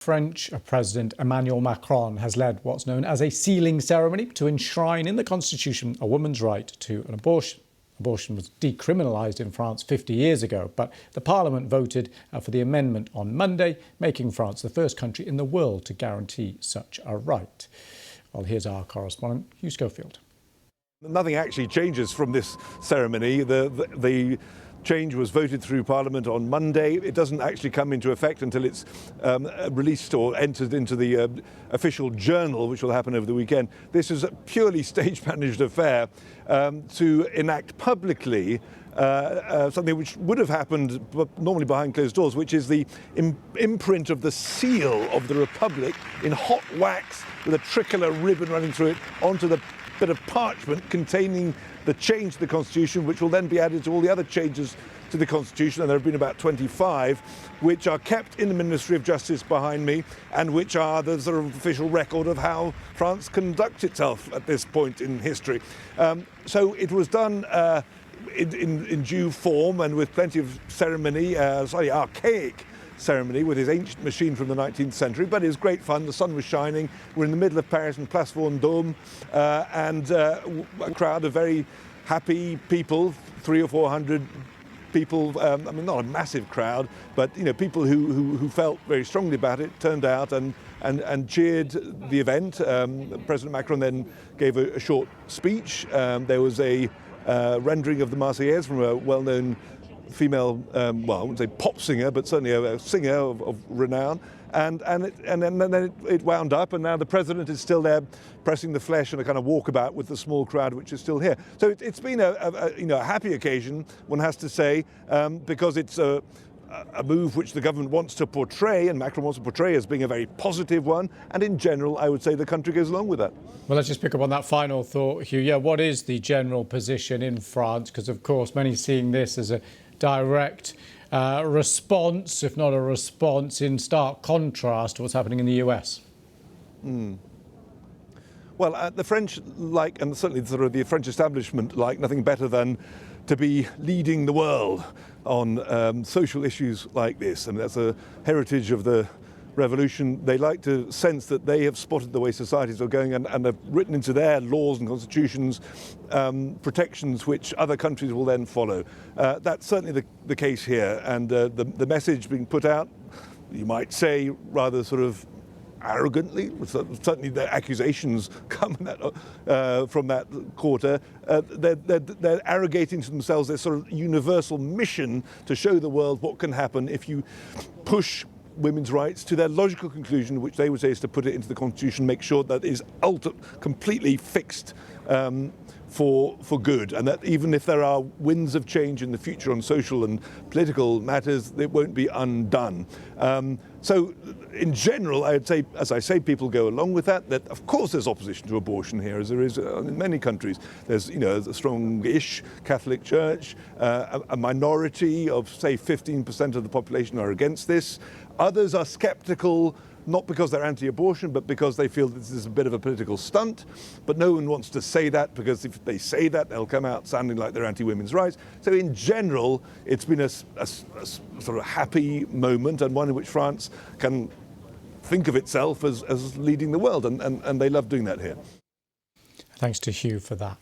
French President Emmanuel Macron has led what's known as a sealing ceremony to enshrine in the constitution a woman's right to an abortion. Abortion was decriminalised in France 50 years ago, but the Parliament voted for the amendment on Monday, making France the first country in the world to guarantee such a right. Well, here's our correspondent, Hugh Schofield. Nothing actually changes from this ceremony. The change was voted through Parliament on Monday. It doesn't actually come into effect until it's released or entered into the official journal, which will happen over the weekend. This is a purely stage-managed affair to enact publicly something which would have happened normally behind closed doors, which is the imprint of the seal of the Republic in hot wax with a tricolor ribbon running through it onto the bit of parchment containing the change to the Constitution, which will then be added to all the other changes to the Constitution, and there have been about 25, which are kept in the Ministry of Justice behind me, and which are the sort of official record of how France conducts itself at this point in history. So it was done in due form and with plenty of ceremony, slightly archaic ceremony with his ancient machine from the 19th century, but it was great fun. The sun was shining. We're in the middle of Paris in Place Vendôme, and a crowd of very happy people, 300 or 400 people. I mean, not a massive crowd, but people who felt very strongly about it turned out and cheered the event. President Macron then gave a short speech. There was a rendering of the Marseillaise from a well-known female, well, I wouldn't say pop singer, but certainly a singer of renown. And then it wound up, and now the president is still there pressing the flesh and a kind of walkabout with the small crowd which is still here. So it's been a happy occasion, one has to say, because it's a move which the government wants to portray, and Macron wants to portray as being a very positive one. And in general, I would say the country goes along with that. Well, let's just pick up on that final thought, Hugh. Yeah, what is the general position in France? Because, of course, many seeing this as a direct response, if not a response, in stark contrast to what's happening in the US. Well, the French like, and certainly sort of the French establishment like nothing better than to be leading the world on social issues like this. I mean, that's a heritage of the revolution. They like to sense that they have spotted the way societies are going and have written into their laws and constitutions protections which other countries will then follow. That's certainly the case here, and the message being put out, you might say, rather sort of arrogantly. Certainly the accusations come from that quarter. They're arrogating to themselves their sort of universal mission to show the world what can happen if you push women's rights to their logical conclusion, which they would say is to put it into the Constitution, make sure that is completely fixed for good, and that even if there are winds of change in the future on social and political matters, it won't be undone. So in general, I would say, as I say, people go along with that of course there's opposition to abortion here, as there is in many countries. There's a strong-ish Catholic Church, a minority of, say, 15% of the population are against this. Others are skeptical, not because they're anti-abortion, but because they feel this is a bit of a political stunt. But no one wants to say that, because if they say that, they'll come out sounding like they're anti-women's rights. So in general, it's been a sort of happy moment, and one in which France can think of itself as leading the world, and they love doing that here. Thanks to Hugh for that.